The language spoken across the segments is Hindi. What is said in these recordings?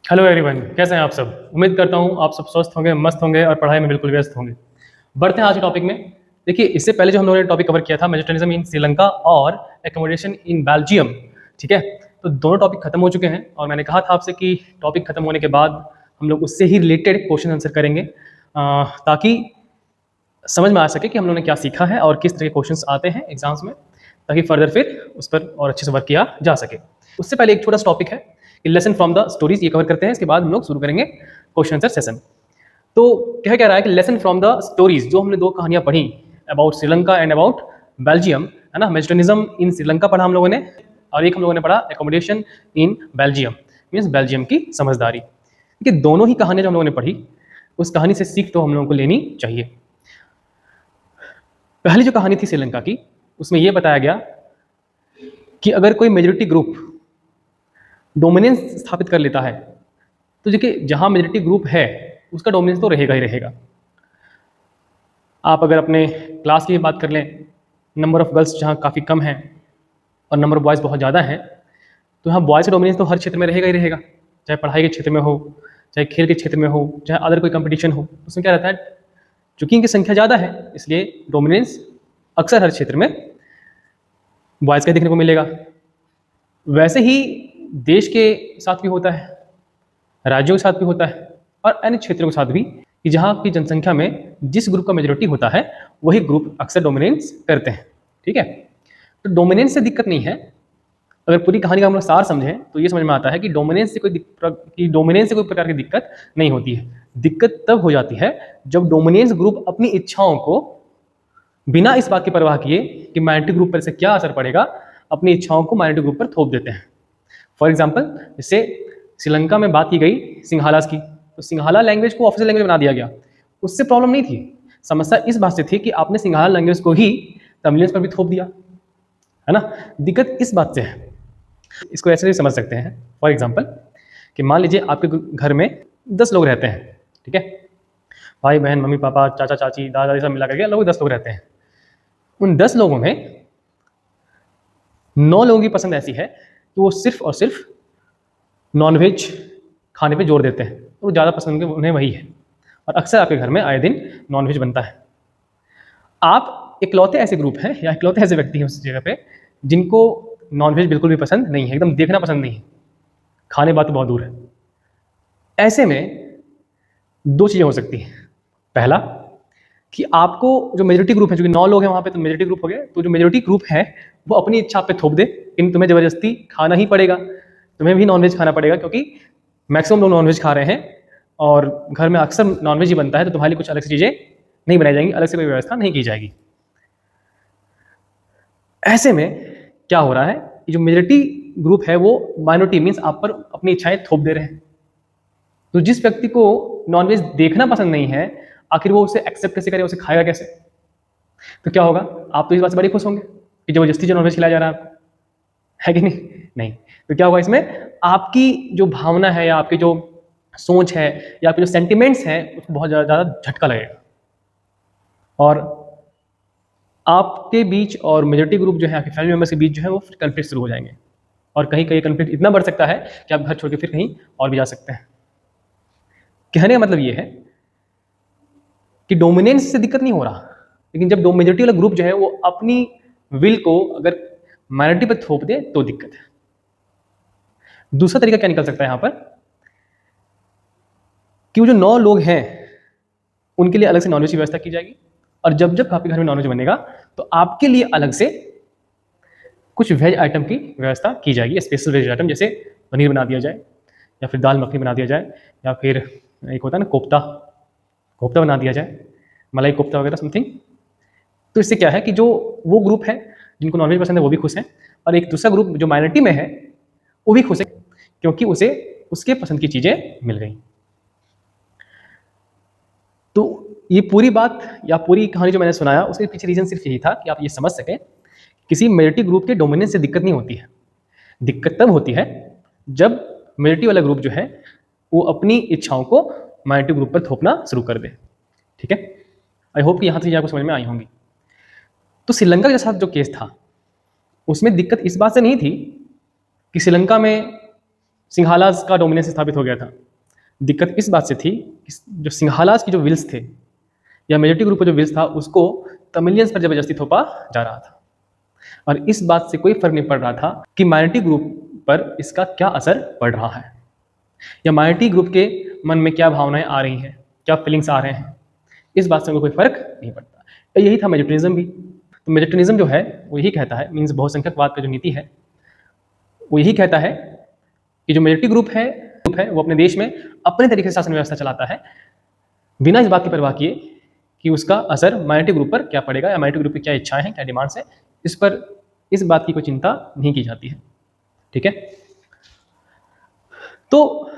हेलो एवरीवन, कैसे हैं आप सब। उम्मीद करता हूँ आप सब स्वस्थ होंगे, मस्त होंगे और पढ़ाई में बिल्कुल व्यस्त होंगे। बढ़ते हैं आज के टॉपिक में। देखिए, इससे पहले जो हम लोगों ने टॉपिक कवर किया था मेजोटनिज्म इन श्रीलंका और एकोमोडेशन इन बेल्जियम, ठीक है। तो दोनों टॉपिक खत्म हो चुके हैं और मैंने कहा था आपसे कि टॉपिक खत्म होने के बाद हम लोग उससे ही रिलेटेड क्वेश्चन आंसर करेंगे, ताकि समझ में आ सके कि हम लोगों ने क्या सीखा है और किस तरह के क्वेश्चंस आते हैं एग्जाम्स में, ताकि फर्दर फिर उस पर और अच्छे से वर्क किया जा सके। उससे पहले एक छोटा सा टॉपिक है कि लेसन फ्रॉम द स्टोरीज, ये कवर करते हैं। इसके बाद हम लोग शुरू करेंगे क्वेश्चन आंसर सेशन। तो क्या रहा है कि लेसन फ्रॉम द स्टोरीज, जो हमने दो कहानियां पढ़ी about Sri Lanka and about Belgium, है ना। मेजोटनिज्म इन श्रीलंका पढ़ा हम लोगों ने, और एक हम लोगों ने पढ़ा accommodation in Belgium, means Belgium की समझदारी। कि दोनों ही कहानियां जो हम लोगों ने पढ़ी, उस कहानी से सीख तो हम लोगों को लेनी चाहिए। पहली जो कहानी थी श्रीलंका की, उसमें यह बताया गया कि अगर कोई मेजोरिटी ग्रुप डोमिनेंस स्थापित कर लेता है, तो देखिए जहां मेजोरिटी ग्रुप है उसका डोमिनेंस तो रहेगा ही रहेगा। आप अगर अपने क्लास की बात कर लें, नंबर ऑफ गर्ल्स जहाँ काफ़ी कम है और नंबर ऑफ बॉयज़ बहुत ज़्यादा है, तो यहाँ बॉयज़ का डोमिनेंस तो हर क्षेत्र में रहेगा ही रहेगा, चाहे पढ़ाई के क्षेत्र में हो, चाहे खेल के क्षेत्र में हो, चाहे अदर कोई कंपटीशन हो। उसमें क्या रहता है, चूंकि इनकी संख्या ज़्यादा है इसलिए डोमिनेंस अक्सर हर क्षेत्र में बॉयज़ का देखने को मिलेगा। वैसे ही देश के साथ भी होता है, राज्यों के साथ भी होता है और अन्य क्षेत्रों के साथ भी, कि जहाँ की जनसंख्या में जिस ग्रुप का मेजोरिटी होता है वही ग्रुप अक्सर डोमिनेंस करते हैं, ठीक है। तो डोमिनेंस से दिक्कत नहीं है। अगर पूरी कहानी का हम लोग सार समझें तो ये समझ में आता है कि डोमिनेंस से कोई प्रकार की दिक्कत नहीं होती है। दिक्कत तब हो जाती है जब डोमिनेंस ग्रुप अपनी इच्छाओं को बिना इस बात की परवाह किए कि माइनॉरिटी ग्रुप पर से क्या असर पड़ेगा, अपनी इच्छाओं को माइनॉरिटी ग्रुप पर थोप देते हैं। फॉर एग्जाम्पल, जैसे श्रीलंका में बात की गई सिंघालास की, तो सिंघाला लैंग्वेज को ऑफिशियल लैंग्वेज बना दिया गया। उससे प्रॉब्लम नहीं थी, समस्या इस बात से थी कि आपने सिंघाला लैंग्वेज को ही तमिलियंस पर भी थोप दिया, है ना। दिक्कत इस बात से है। इसको ऐसे भी समझ सकते हैं, फॉर एग्जाम्पल कि मान लीजिए आपके घर में 10 लोग रहते हैं, ठीक है। भाई बहन, मम्मी पापा, चाचा चाची, दादा दादी सब मिला करके लोग 10 लोग रहते हैं। उन 10 लोगों में 9 लोगों की पसंद ऐसी है कि वो सिर्फ और सिर्फ नॉनवेज खाने पे जोर देते हैं, तो ज़्यादा पसंद उन्हें वही है, और अक्सर आपके घर में आए दिन नॉनवेज बनता है। आप इकलौते ऐसे ग्रुप हैं या इकलौते ऐसे व्यक्ति हैं उस जगह पे जिनको नॉनवेज बिल्कुल भी पसंद नहीं है, एकदम देखना पसंद नहीं है, खाने बात तो बहुत दूर है। ऐसे में दो चीज़ें हो सकती हैं। पहला कि आपको जो मेजोरिटी ग्रुप है, जो कि 9 लोग हैं वहाँ पे, तो मेजोरिटी ग्रुप हो गए, तो जो मेजोरिटी ग्रुप है वो अपनी इच्छा पे थोप दे, लेकिन तुम्हें ज़बरदस्ती खाना ही पड़ेगा, तुम्हें भी नॉनवेज खाना पड़ेगा, क्योंकि मैक्सिमम लोग नॉनवेज खा रहे हैं और घर में अक्सर नॉनवेज ही बनता है, तो तुम्हारे लिए कुछ अलग से चीज़ें नहीं बनाई जाएंगी, अलग से कोई व्यवस्था नहीं की जाएगी। ऐसे में क्या हो रहा है कि जो मेजोरिटी ग्रुप है वो माइनॉरिटी मीन्स आप पर अपनी इच्छाएं थोप दे रहे हैं। तो जिस व्यक्ति को नॉनवेज देखना पसंद नहीं है, आखिर वो उसे एक्सेप्ट कैसे करे, उसे खाएगा कैसे। तो क्या होगा, आप तो इस बात से बड़े खुश होंगे कि जबरदस्ती जो नॉनवेज खिलाया जा रहा है आपको, है कि नहीं। तो क्या होगा, इसमें आपकी जो भावना है या आपकी जो सोच है या आपके जो सेंटिमेंट्स हैं उसको बहुत ज़्यादा झटका लगेगा, और आपके बीच और मेजोरिटी ग्रुप जो है, आपके फैमिली मेम्बर्स के बीच जो है वो फिर कन्फ्लिक्ट शुरू हो जाएंगे, और कहीं कहीं कन्फ्लिक्ट इतना बढ़ सकता है कि आप घर छोड़ के फिर कहीं और भी जा सकते हैं। कहने का मतलब ये है कि डोमिनेंस से दिक्कत नहीं हो रहा, लेकिन जब मेजोरिटी वाला ग्रुप जो है वो अपनी विल को अगर माइनॉरिटी पर थोप दे तो दिक्कत है। दूसरा तरीका क्या निकल सकता है यहाँ पर, कि वो जो 9 लोग हैं उनके लिए अलग से नॉनवेज की व्यवस्था की जाएगी, और जब जब आपके घर में नॉनवेज बनेगा तो आपके लिए अलग से कुछ वेज आइटम की व्यवस्था की जाएगी, स्पेशल वेज आइटम, जैसे पनीर बना दिया जाए, या फिर दाल मखनी बना दिया जाए, या फिर एक होता है ना कोफ्ता बना दिया जाए, मलाई कोफ्ता वगैरह समथिंग। तो इससे क्या है कि जो वो ग्रुप है जिनको नॉनवेज पसंद है वो भी खुश हैं, और एक दूसरा ग्रुप जो माइनॉरिटी में है वो भी खुश है, क्योंकि उसे उसके पसंद की चीज़ें मिल गई। तो ये पूरी बात या पूरी कहानी जो मैंने सुनाया, उसके पीछे रीज़न सिर्फ यही था कि आप ये समझ सकें, किसी मेजोरिटी ग्रुप के डोमिनेंस से दिक्कत नहीं होती है। दिक्कत तब होती है जब मेजोरिटी वाला ग्रुप जो है वो अपनी इच्छाओं को माइनॉरिटी ग्रुप पर थोपना शुरू कर दे, ठीक है। आई होप कि यहाँ से आपको समझ में आई होंगी। तो श्रीलंका के साथ जो केस था उसमें दिक्कत इस बात से नहीं थी कि श्रीलंका में सिंघालाज का डोमिनेंस स्थापित हो गया था। दिक्कत इस बात से थी कि जो सिंघालाज की जो विल्स थे या मेजोरिटी ग्रुप का जो विल्स था उसको तमिलियंस पर जबरदस्ती थोपा जा रहा था, और इस बात से कोई फर्क नहीं पड़ रहा था कि माइनॉरिटी ग्रुप पर इसका क्या असर पड़ रहा है या माइनॉरिटी ग्रुप के मन में क्या भावनाएं आ रही हैं, क्या फीलिंग्स आ रहे हैं। इस बात से उनको कोई फर्क नहीं पड़ता। तो यही था मेजोरिटिज्म भी। तो मेजोरिटिज्म जो है वो यही कहता है, मीन्स बहुसंख्यकवाद का जो नीति है वो यही कहता है कि जो मेजोरिटी ग्रुप है वो अपने देश में अपने तरीके से शासन व्यवस्था चलाता है, बिना इस बात की परवाह किए कि उसका असर माइनॉरिटी ग्रुप पर क्या पड़ेगा या माइनॉरिटी ग्रुप की क्या इच्छाएं हैं, क्या डिमांड्स हैं, इस पर इस बात की कोई चिंता नहीं की जाती है। ठीक है, तो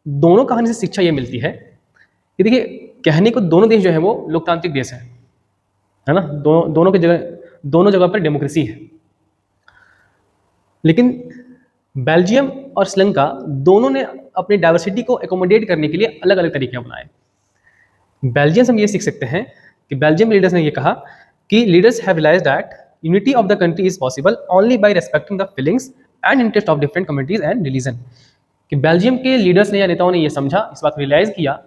दोनों कहानी से शिक्षा ये मिलती है कि देखिए, कहने को दोनों देश जो है वो लोकतांत्रिक देश है ना, दोनों जगह पर डेमोक्रेसी है, लेकिन बेल्जियम और श्रीलंका दोनों ने अपनी डाइवर्सिटी को एकोमोडेट करने के लिए अलग अलग तरीके अपनाए। बेल्जियम से हम ये सीख सकते हैं कि बेल्जियम लीडर्स ने ये कहा कि leaders have realised that unity of the country is possible only by respecting the feelings and interest of different communities and religion. कि बेल्जियम के लीडर्स ने या नेताओं ने ये समझा, इस बात को रियलाइज किया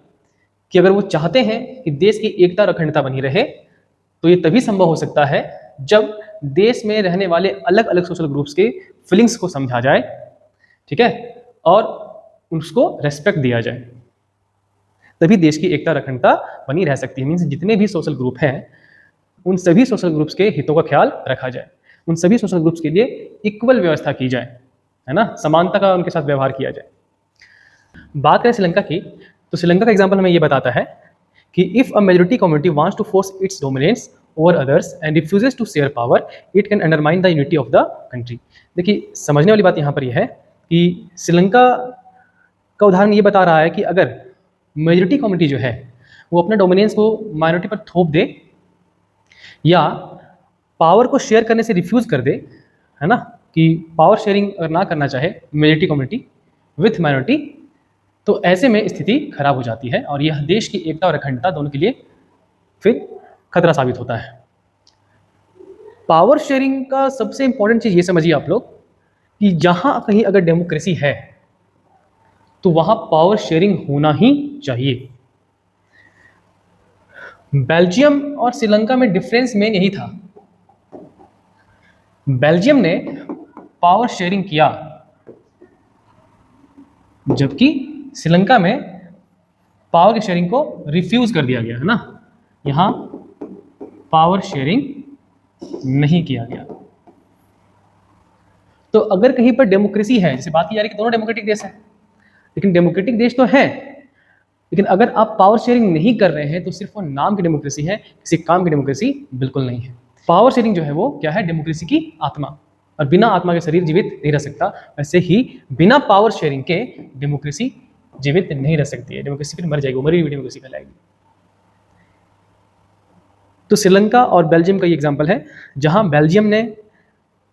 कि अगर वो चाहते हैं कि देश की एकता और अखंडता बनी रहे तो ये तभी संभव हो सकता है जब देश में रहने वाले अलग अलग सोशल ग्रुप्स के फीलिंग्स को समझा जाए, ठीक है, और उसको रेस्पेक्ट दिया जाए, तभी देश की एकता और अखंडता बनी रह सकती है। मीन्स जितने भी सोशल ग्रुप हैं उन सभी सोशल ग्रुप्स के हितों का ख्याल रखा जाए, उन सभी सोशल ग्रुप्स के लिए इक्वल व्यवस्था की जाए, है ना, समानता का उनके साथ व्यवहार किया जाए। बात करें श्रीलंका की, तो श्रीलंका का एग्जाम्पल हमें ये बताता है कि if a majority community wants to force its dominance over others and refuses to share power, it can undermine the unity of the country. देखिए, समझने वाली बात यहाँ पर यह है कि श्रीलंका का उदाहरण ये बता रहा है कि अगर मेजॉरिटी कम्युनिटी जो है वो अपना डोमिनेंस को माइनॉरिटी पर थोप दे या पावर को शेयर करने से रिफ्यूज़ कर दे, है ना, कि पावर शेयरिंग अगर ना करना चाहे मेजॉरिटी कम्युनिटी विथ माइनॉरिटी, तो ऐसे में स्थिति खराब हो जाती है और यह देश की एकता और अखंडता दोनों के लिए फिर खतरा साबित होता है। पावर शेयरिंग का सबसे इंपॉर्टेंट चीज़ ये समझिए आप लोग कि जहाँ कहीं अगर डेमोक्रेसी है तो वहाँ पावर शेयरिंग होना ही चाहिए। बेल्जियम और श्रीलंका में डिफरेंस मेन यही था। बेल्जियम ने पावर शेयरिंग किया जबकि श्रीलंका में पावर की शेयरिंग को रिफ्यूज कर दिया गया, है ना, यहां पावर शेयरिंग नहीं किया गया। तो अगर कहीं पर डेमोक्रेसी है, जैसे बात की जा रही है कि दोनों डेमोक्रेटिक देश है, लेकिन डेमोक्रेटिक देश तो है, लेकिन अगर आप पावर शेयरिंग नहीं कर रहे हैं तो सिर्फ वो नाम की डेमोक्रेसी है, किसी काम की डेमोक्रेसी बिल्कुल नहीं है। पावर शेयरिंग जो है वो क्या है, डेमोक्रेसी की आत्मा, और बिना आत्मा के शरीर जीवित नहीं रह सकता। वैसे ही बिना पावर शेयरिंग के डेमोक्रेसी जीवित नहीं रह सकती है, डेमोक्रेसी फिर मर जाएगी, मरी हुई डेमोक्रेसी कहलाएगी। तो श्रीलंका और बेल्जियम का ये एग्जाम्पल है जहां बेल्जियम ने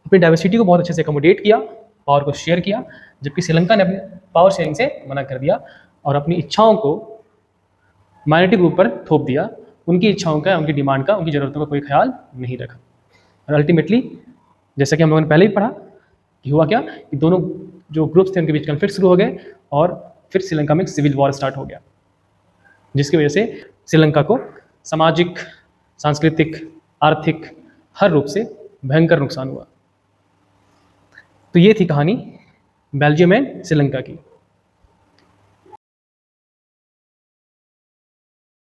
अपनी डाइवर्सिटी को बहुत अच्छे से अकोमोडेट किया, पावर को शेयर किया, जबकि श्रीलंका ने अपनी पावर शेयरिंग से मना कर दिया और अपनी इच्छाओं को माइनॉरिटी ग्रुप पर थोप दिया, उनकी इच्छाओं का, उनकी डिमांड का, उनकी ज़रूरतों का कोई ख्याल नहीं रखा। और अल्टीमेटली जैसा कि हम लोगों ने पहले भी पढ़ा कि हुआ क्या कि दोनों जो ग्रुप्स थे उनके बीच कन्फ्लिक्ट शुरू हो गए और फिर श्रीलंका में सिविल वॉर स्टार्ट हो गया, जिसकी वजह से श्रीलंका को सामाजिक, सांस्कृतिक, आर्थिक हर रूप से भयंकर नुकसान हुआ। तो ये थी कहानी बेल्जियम एंड श्रीलंका की।